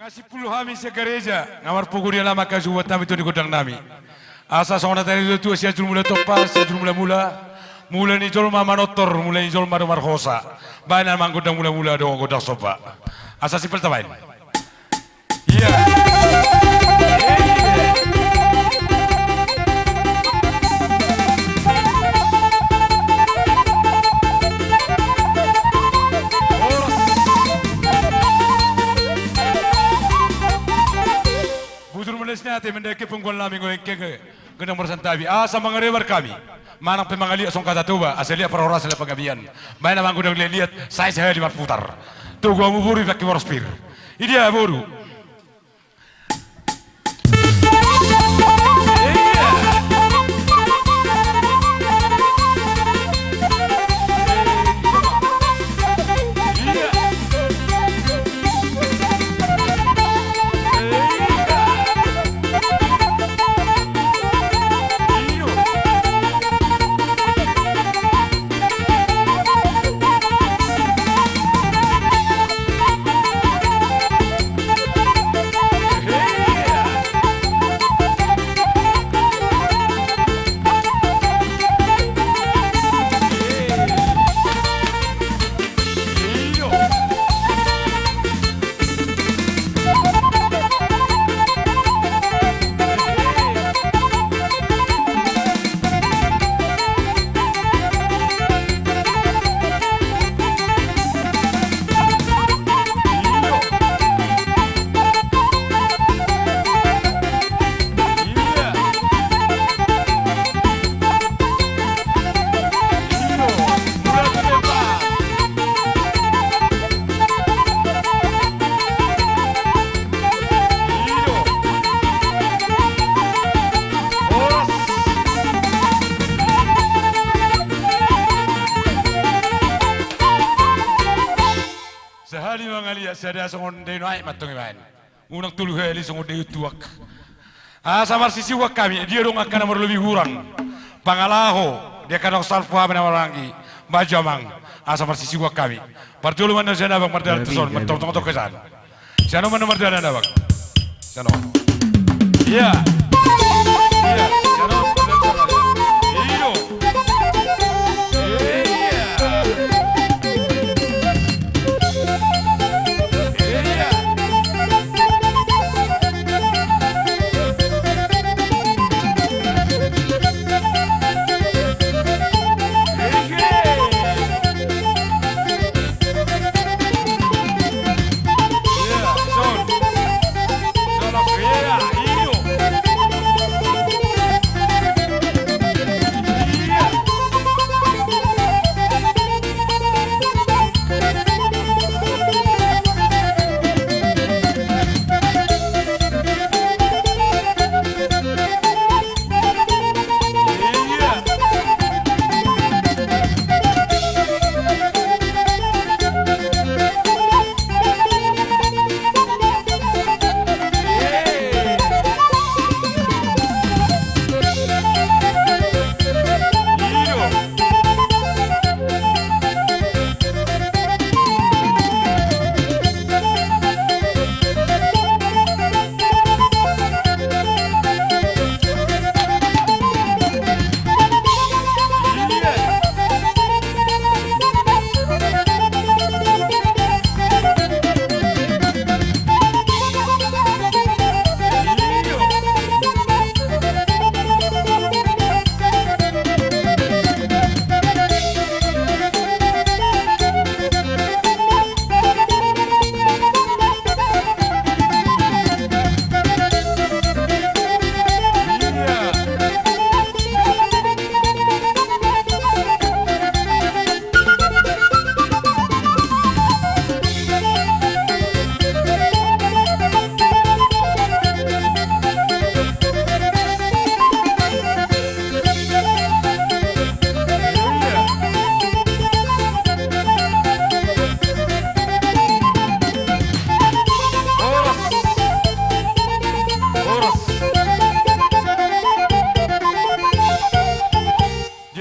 Ngasih puluhami sa gereja, ngamar pukul dia lama kazuwat nami tu di godang nami. Asa sona tadi itu sia jul mula topa, sia jul mula ni jol mama notor, mula ni jol maru marhosa. Baina mang godang mula do godang sopa. Asa sipel tabain. Iya. Ate mendaki punggol namin ko ke ganang mersantabi sa mga river kami manang pemangali asong katatuba asali para oras sila pagabian may naman ko nang liliat sa isa lima putar tugo mo buri vaki warspir idi aboru sehari mangalia sada songon de noai matung iman unang tulu heli songon de tuak samar sisi wak kami dia dong akan nomor lebih kurang pangalaho dia kan salfu apa nama rangi bajamang samar sisi wak kami partulu mana sana bang mardana tuson mentong tong kesan sana mana mardana bang sana iya iya sana iyo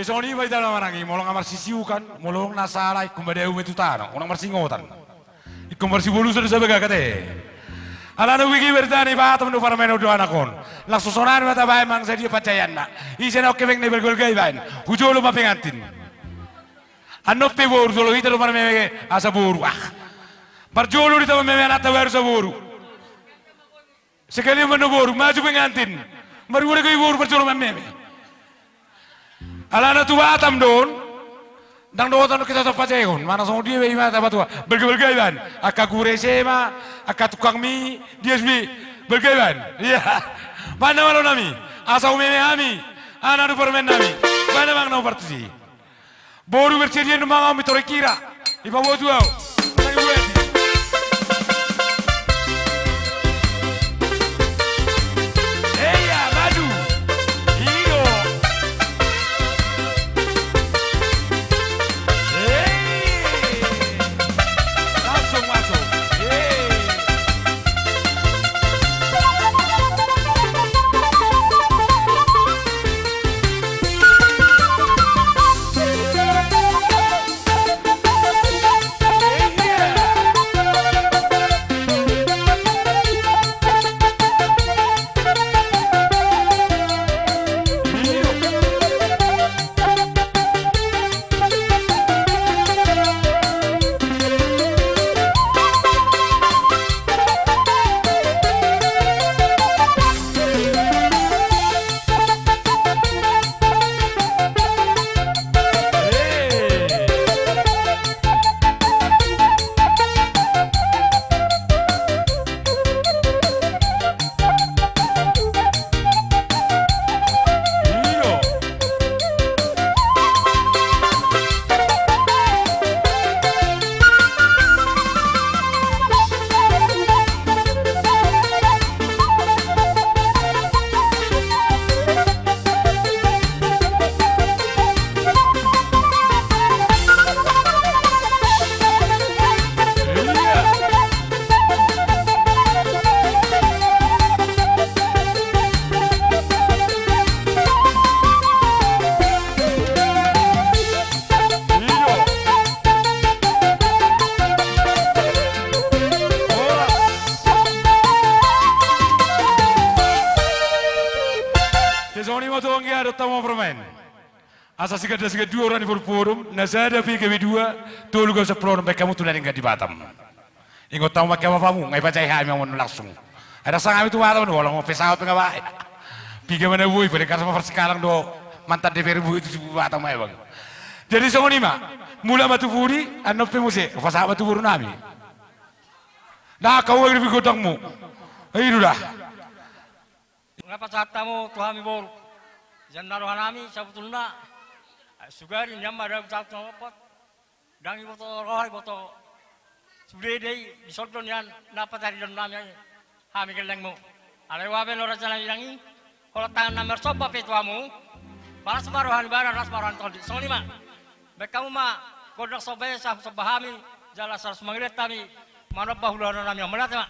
Soni ba dalam marangi molong amar sisiu kan molong nasala ikum badeu metu tano onang marsingotan ikum marsi bolu sudah sabe kate Alana wigi bertani batam nu parmeno do anakon. Langsung sonar mata bae mang sadia pacayan na. Isen oke veng ne bergol gay bain. Hujolo mapengantin. Anop pe boru jolo hitero parmeme asa boru. Barjolo di tamu meme anata baru sa boru. Sekali mano boru maju pengantin. Baru udah gay boru barjolo meme. Alana tu batam don. Dang do tan kita sa pacayon. Mana song dia bae mata batua. Bergol gay bain. Aka gure sema, aka tukang mi, DSB. Bergay bain. Iya. Mana malo nami. Asa umeme ami. Ana du permen nami. Mana mang no partisi. Boru bersedia no mang ami tore kira. Iba wo tuau. Iya, maju. Iyo. Langsung masuk. Asa sigada dua orang di forum, nazada pi kebi dua, tolu gak sepuluh sampai kamu tuh nggak di Batam. Ingat tahu makai apa kamu, nggak baca yang mau langsung. Ada sang kami tuh Batam, walau mau pesawat nggak baik. Pi mana bui, pada karena sama sekarang do mantan DPR bui itu Batam ya bang. Jadi soalnya mah, mula batu furi, anop pemuse, pesawat batu furi nami. Nah kau lagi lebih godangmu, itu dah. Ngapa saat tamu tuh kami bor, jangan naruh nami, sebetulnya. Sugari nyamar dalam satu tempat, dangi botol roh, botol sudah deh disodon yang dapat dari dalam namanya, kami kelengmu. Ada wabe lo raja langi, kalau tangan nomor sopa petuamu, para sebaruhan ibarat ras baruhan tol. Soalnya mah, bekamu mah kodak sobe sah sebahami, jelas harus mengirit kami, mana bahuluan namanya melihat mah.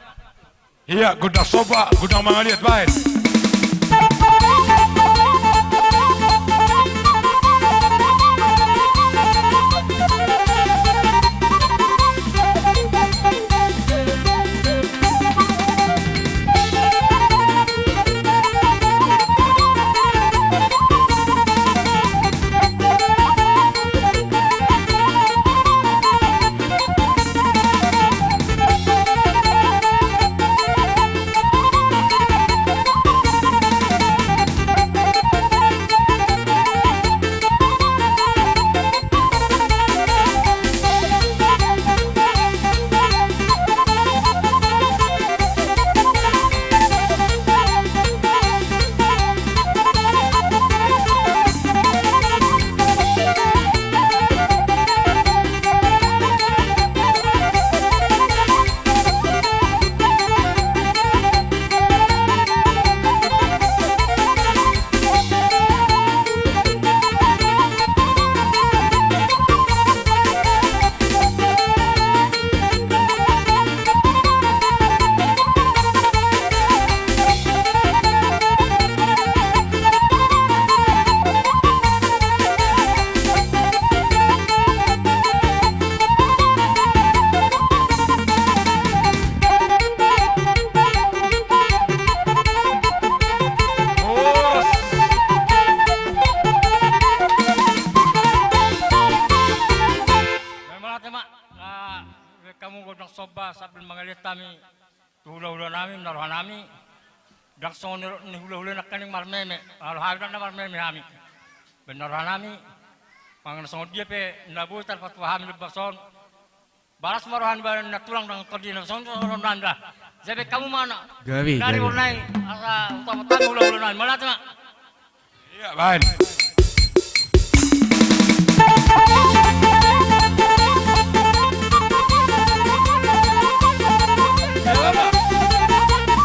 Iya, kodak soba, kodak mengirit baik. pa sabil mangalit kami hula-hula namin naruhan nami dakson ni hula-hula nak kaning marmeme hal-hal na marmeme kami benaruhan nami pangan song dia pe nabutar patwahami lebakson balas maruhan ba na tulang ng kardina son nanda sabi kamu mana Gabi dari ulay asa utama-utama hula-hula namin mana tama Iya, Ban.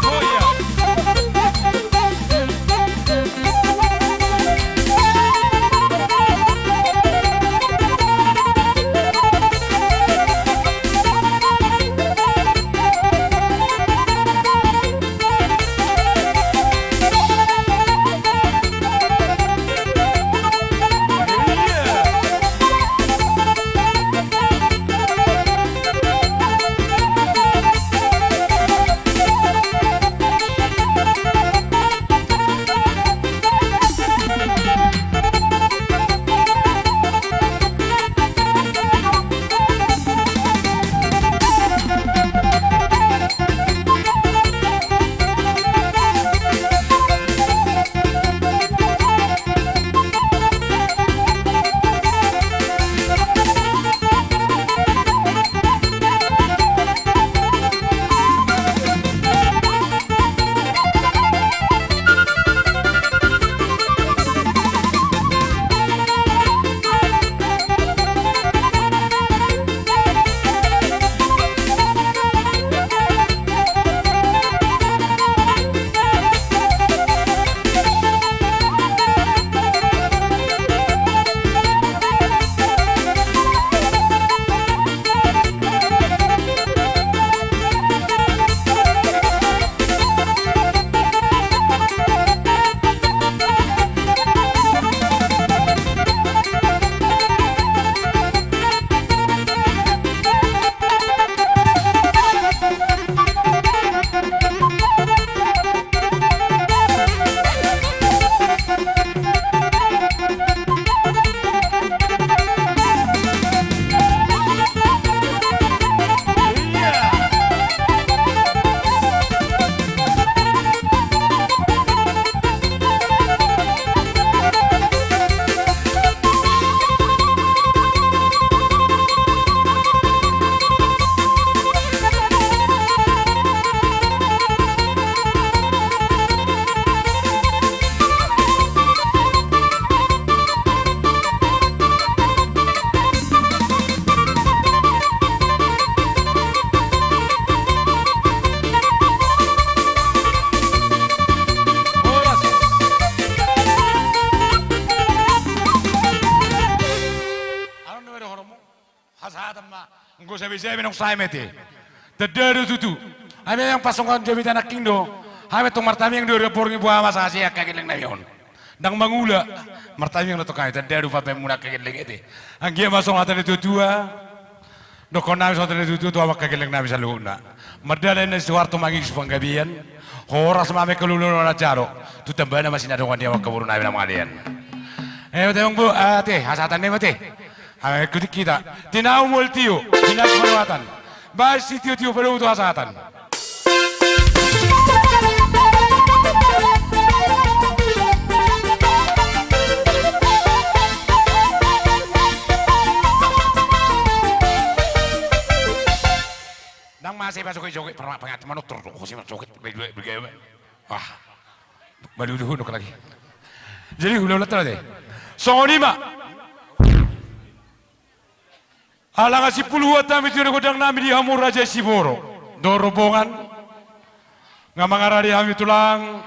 Oh iya. Saya minum saya mete. Terdadu tutu. Ame yang pasangan jabit anak kindo. Ame tong martami yang dua porngi buah masa Asia kageleng nayon. Dang mangula martami yang tokai terdadu pape muna kageleng ete. Anggia masong atane tutua. Dokon nami sotane tutu tua kageleng nami saluna. Merdala ina suwarto mangi supanggabian. Horas mame keluluno na jaro. Tu tambana masih ada orang dia wakaburu nami na malian. Tayong bu ate hasatan ne mate. Ikuti kita, tinau multio, dinas perawatan, bahas tio-tio pada untuk kesehatan. Nang masih masuk ke joget, pengat manut terus, masih masuk joget, begitu, wah, baru dulu lagi. Jadi hula-hula tadi, songonima. Alang si puluhan kami tidak godang nami di Hamur Raja Siboro. Dorobongan ngamangarari kami tulang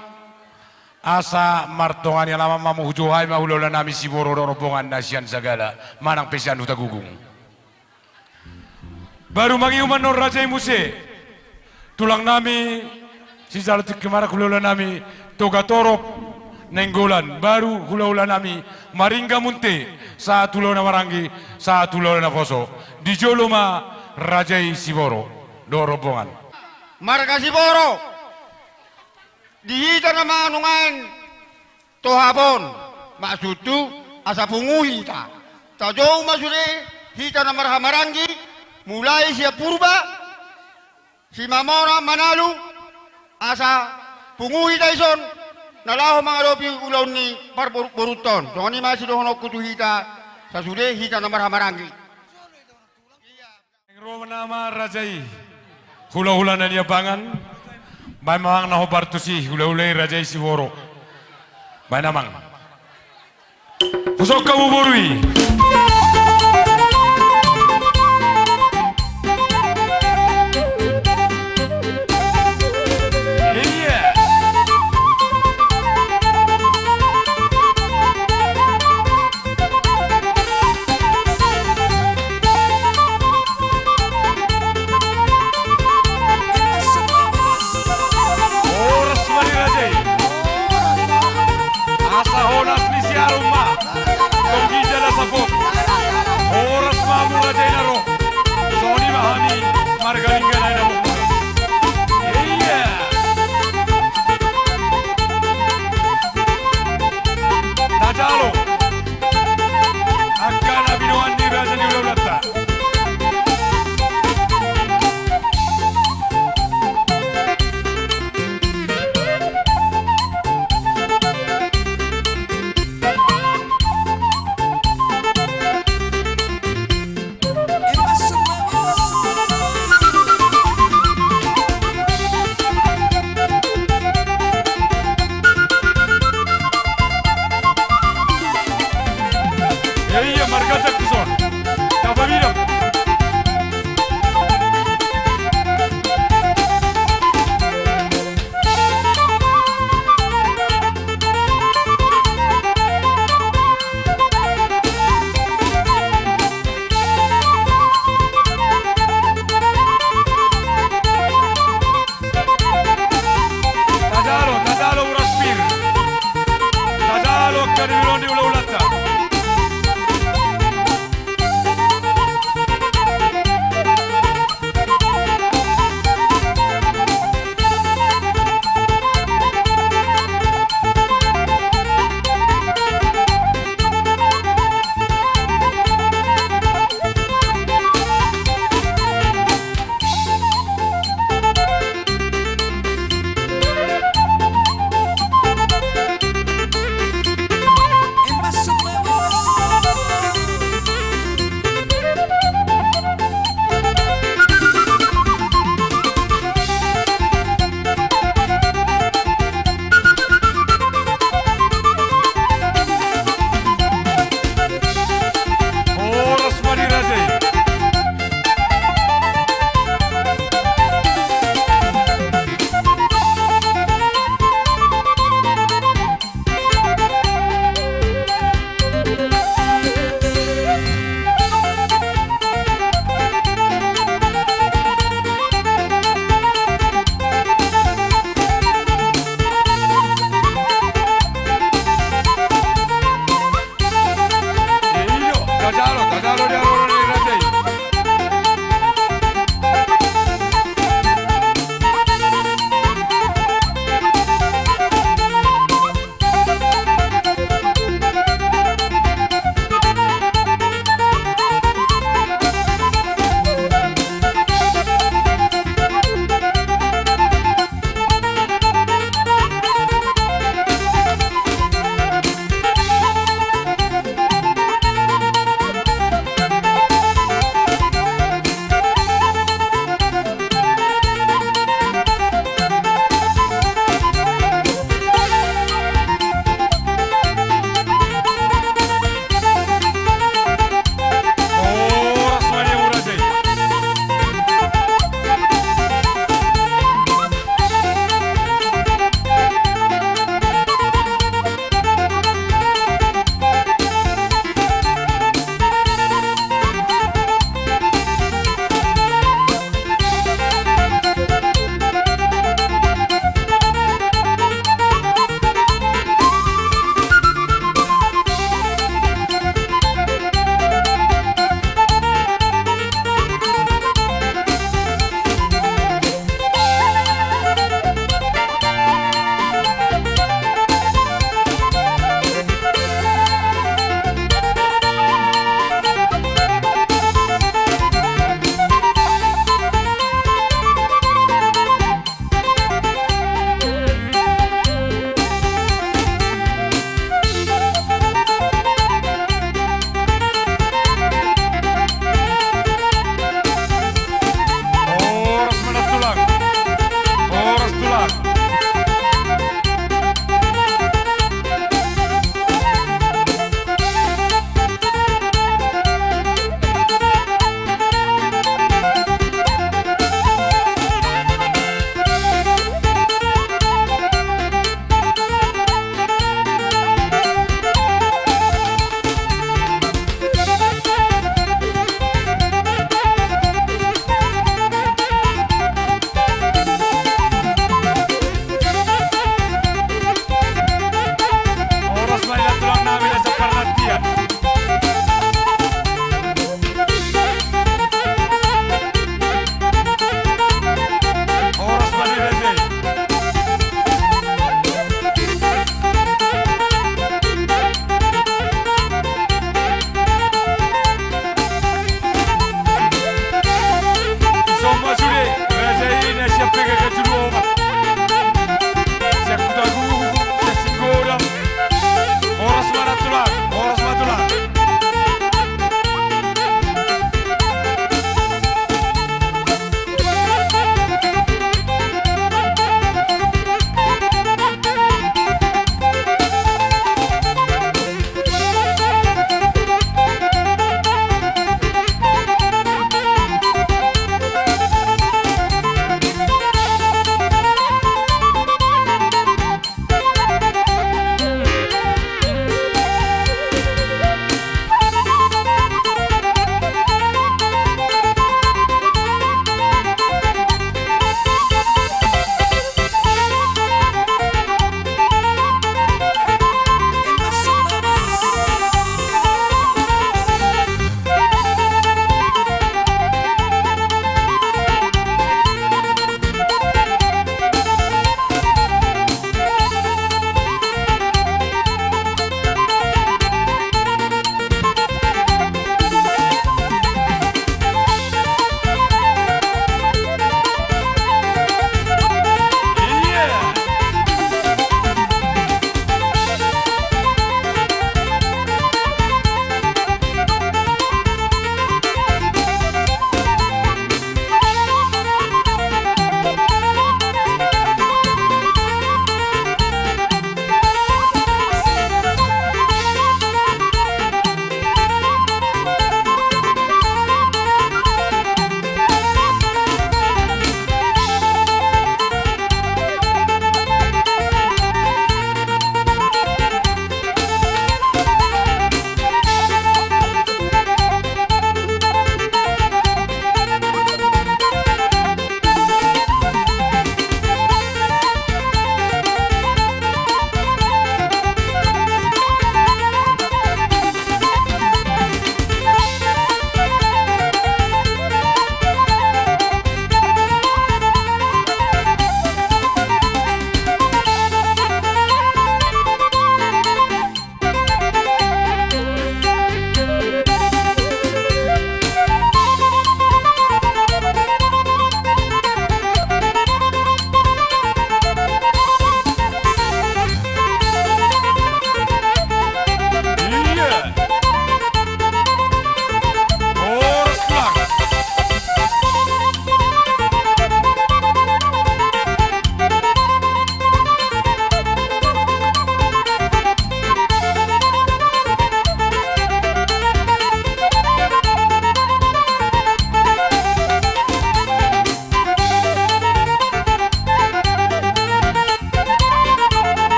asa martongan yang lama mamu hujuhai mahulola nami Siboro dorobongan nasian segala manang pesian huta gugung. Baru mangiuman nor Raja Muse tulang nami si jalutik kemara hulola nami toga torop nenggolan baru hula-hula nami maringga munte saat hula na marangi saat hula na foso di Joloma Rajai Siboro do rombongan marga Siboro dihita na manungan tohabon masutu asa punguhi ta tajau masure hita na marhamaranggi mulai siya purba si Mamora Manalu asa punguhi Tyson nalaho mga lobi ulaw ni Parboruton. So ni masih dohon kutu hita sa sude hita namar hamarangi. Roma nama rajai hula-hula na niya bangan may mga nahobartusi hula-hula rajai si Woro may namang pusok kamu borui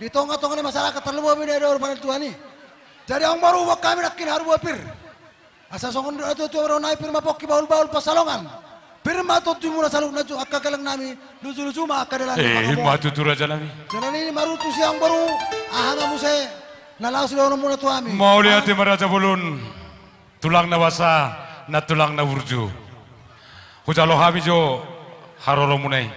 Di tongga-tongga ni masyarakat terlalu bina ada orang Tuhan ni. Jadi ang baru wak kami nak kini haru pir. Asa songon itu orang naik pir mapok baul-baul pasalongan. Pir matot tu mula saluk na tu akka kalang nami lucu-lucu mak akka dalam. Matu tu raja nami. Jadi ini baru tu siang baru ahanga muse nalau sudah orang mula tu ami. Mau lihat di Raja Bulun tulang nawasa na tulang na urju. Hujalo hami jo haroro munai.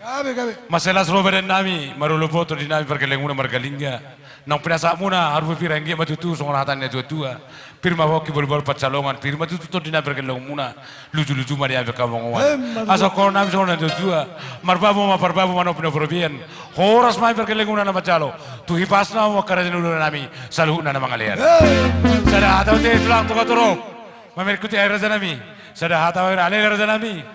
Gabe. Masalah Robert nami marulu foto di nami perkelenguna margalingga. Nang pinasa muna harus piranggi matutu songon hatannya tua. Pirma hoki bol pacalongan pirma tu di nami perkeleng muna lucu-lucu mari abe kamongowan. Asa kono nami songon tua. Marbabu mano pino probian. Horas mai perkelenguna na macalo. Tu hipasna mo karajan ulu nami saluhna na mangalian. Sada hataw te tulang tuka turok. Mamerikuti air raja nami. Sada hataw air ale raja nami.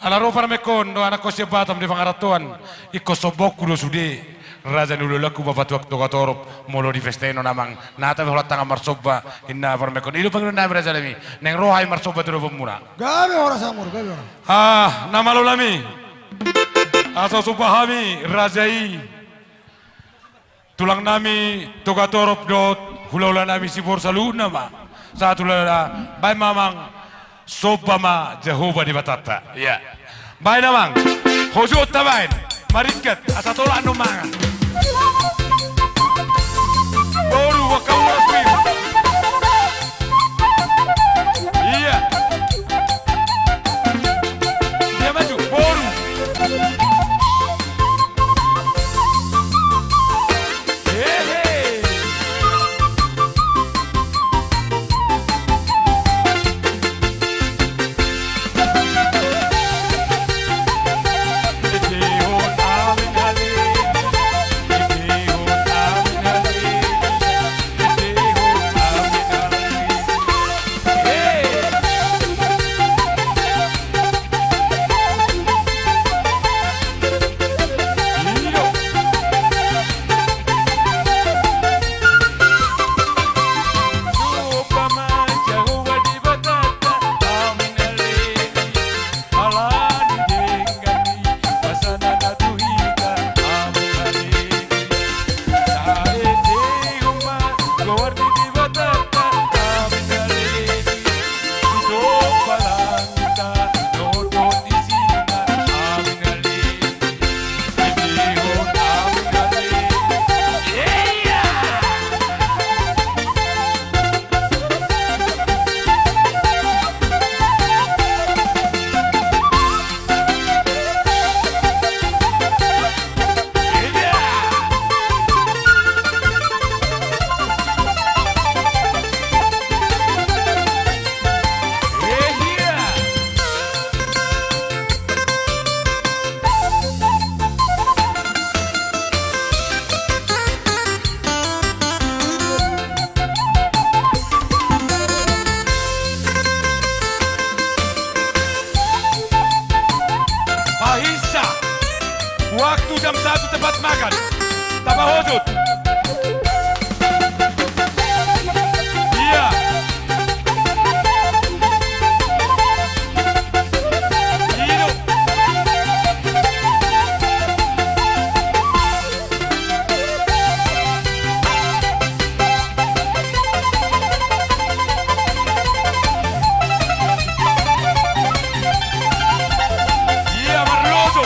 Alaro para mekon do anak kosya batam di pangaratuan ikosobok kudo sude raja nulo laku babat waktu katorop molo di festeno namang nata holat tanga marsoba inna para mekon ilu pangilu na raja lami neng rohai marsoba tu pemura Gabe orang samur gabe orang. nama lo lami asal supahami rajai tulang nami togatorop dot hulaula nami sibor salu nama satu lala bay mamang Sobama Jehovah di batata, ya. Baik namang, hojut tabain, marikat, asa tolak numangan. Baru wakau rasmi. Iya. Dia maju, baru. Waktu jam 1 tepat makan. Tambah hojut. Iya. Hidup. Iya, Marlojo.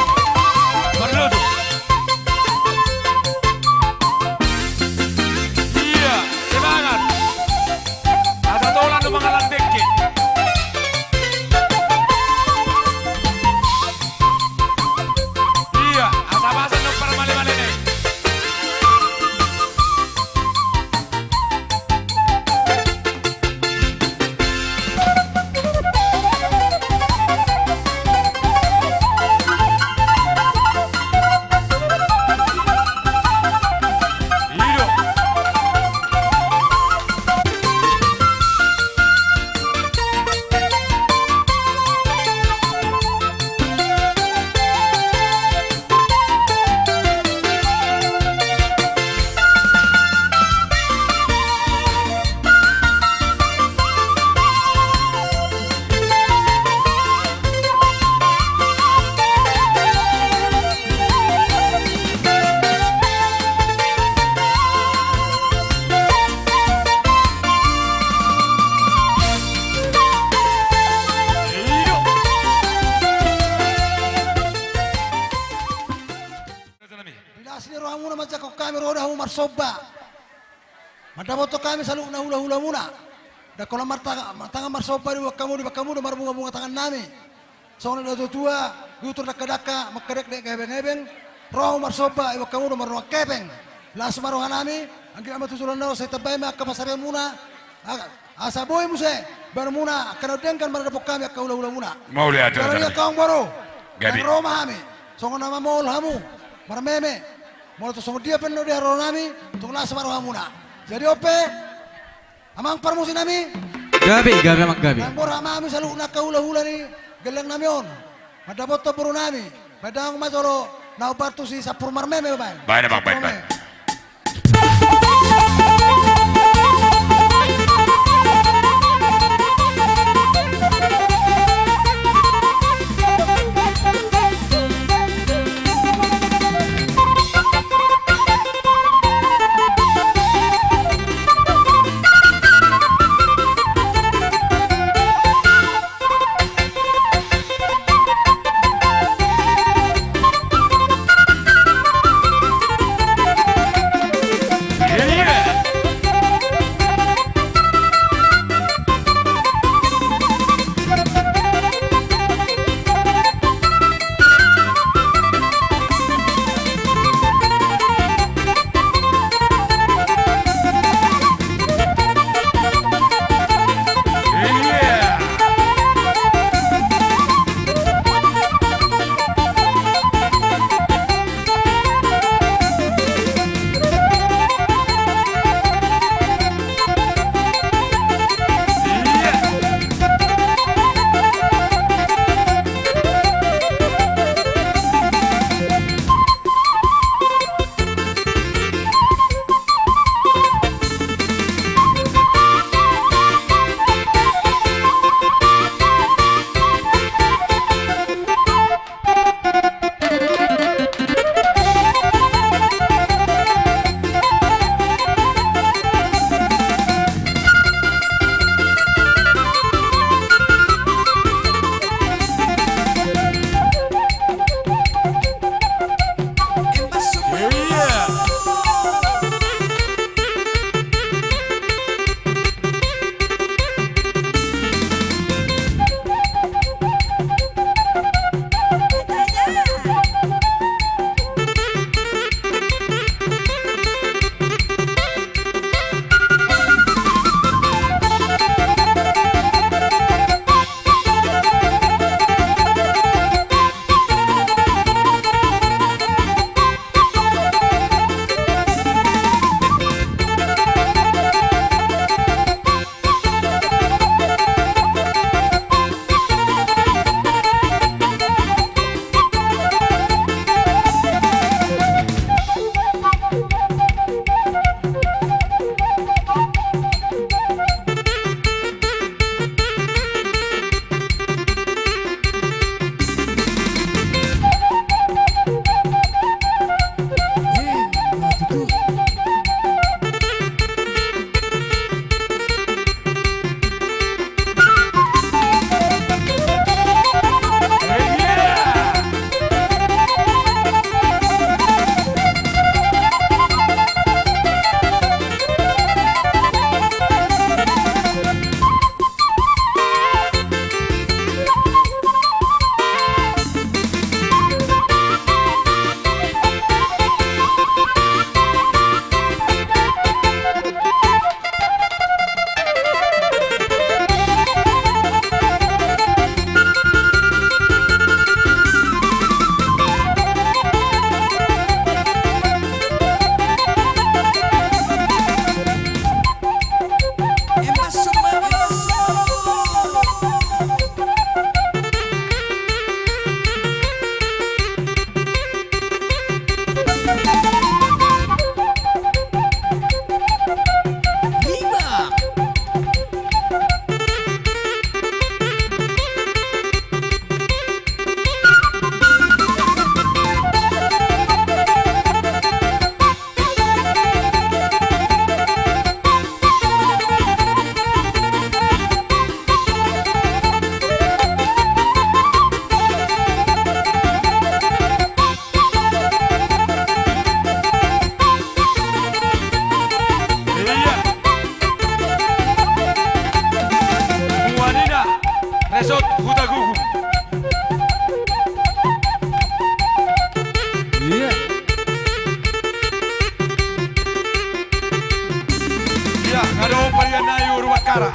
marsoba. Madaboto kami selalu na hula-hula muna. Da kalau tangan marsoba di kamu di marbunga-bunga tangan nami. Soalnya ada tua, yutur daka-daka, makerek dek gebeng-gebeng. Roh marsoba iwa kamu di marunga kepeng. Langsung maruhan nami, angkin amat tusulan daw sa tabay mga kapasaryan muna. Asa boy mo siya, baru muna, kanodengkan maradapok kami at kaula-ula muna. Mau lihat Kalau dia kaong baru, Gabi. ang Roma kami. Songo nama maul hamu, marmeme. Mau tu songo dia penuh dia rona nami, tung nasa maruhan muna. Jadi ope, amang parmusin nami. Gabi mak gabi. Ang borha mami sa luna kaula-hula ni galang nami on. Madabot to puro nami. Padang masoro, naubarto si sa purmarmeme ba? Baik, Bang, baik. Huta gugum. Iya. Ya, ngado palian na yuru wakara.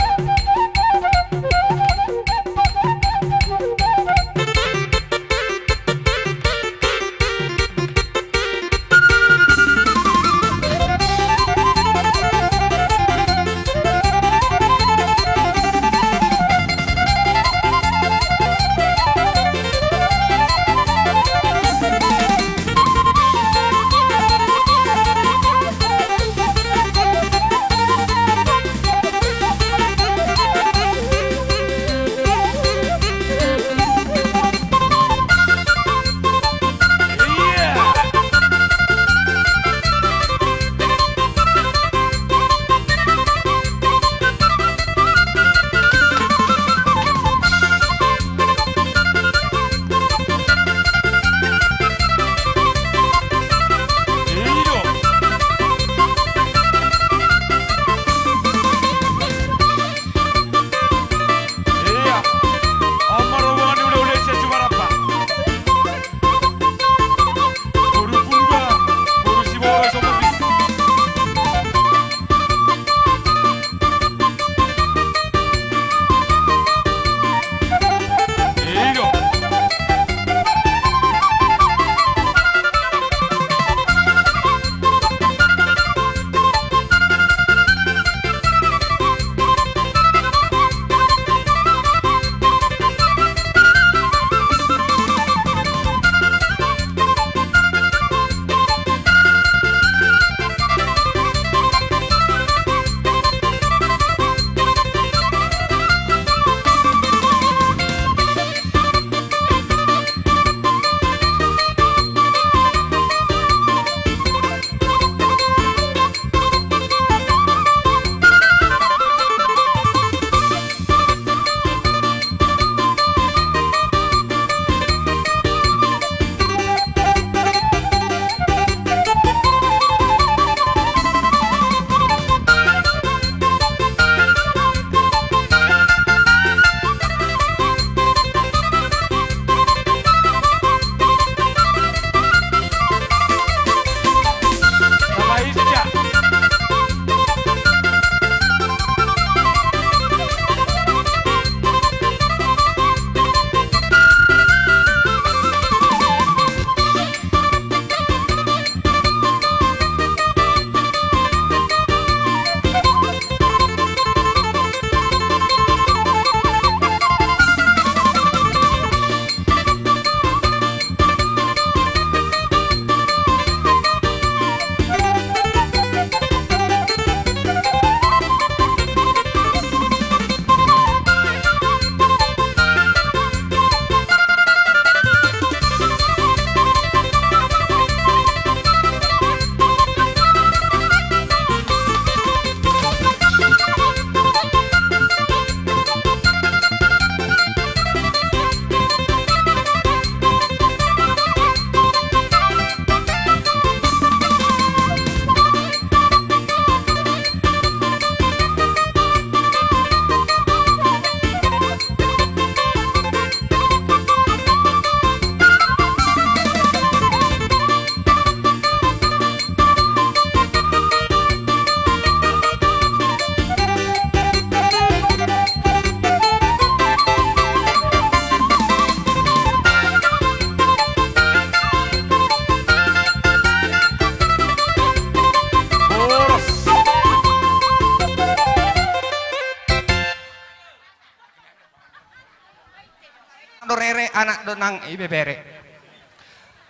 Rere anak do nang ibebere.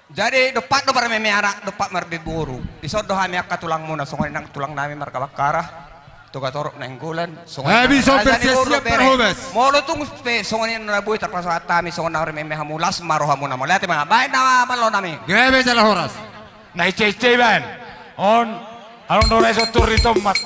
Jadi depat do parame anak depat marbiburu. Isod do hami akka tulang muna songon nang tulang nami markabakara. Tuga torok nang gulan songon. Habis sampai siap perhubes. Molo tung pe songon na buhi terpaksa atami songon na reme hamulas marohamu na molate mga baik na malo nami. Gabe sa horas. Na icece ban. On aron do reso turri tomat.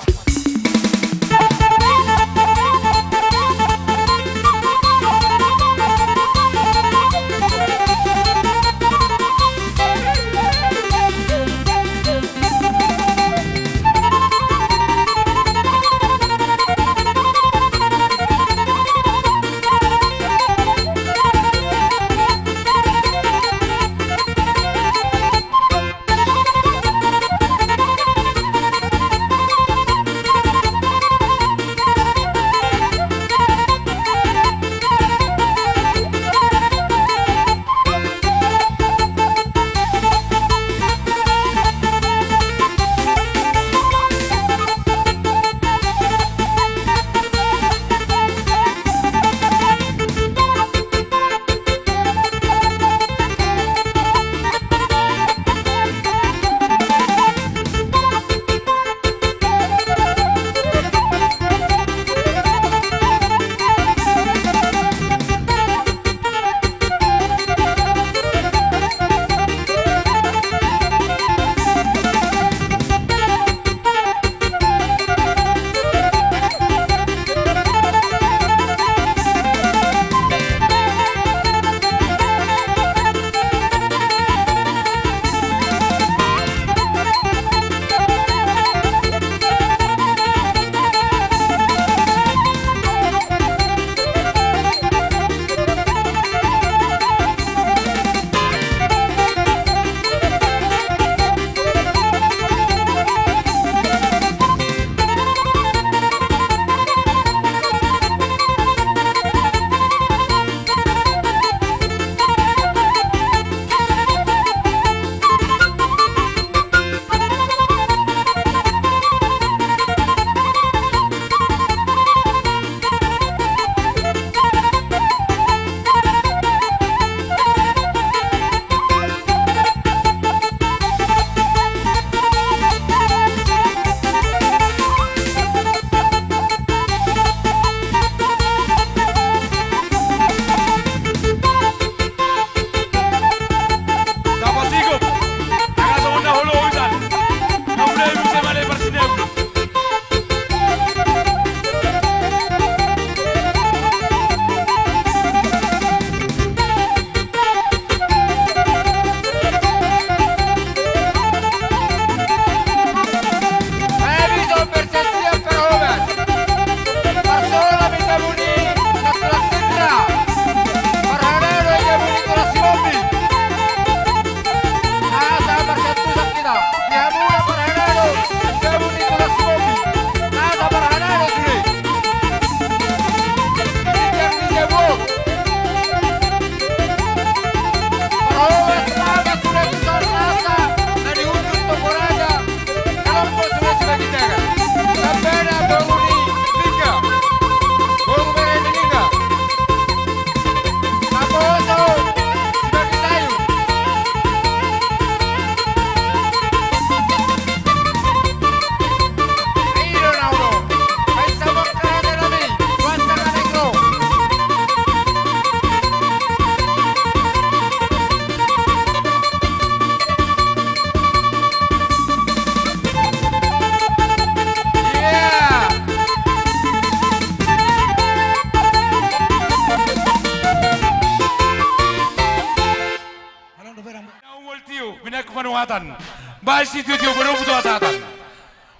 penguatan. Baik situ dia baru butuh asatan.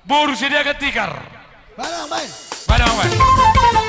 Boru sedia ketikar. Barang main. Pada main.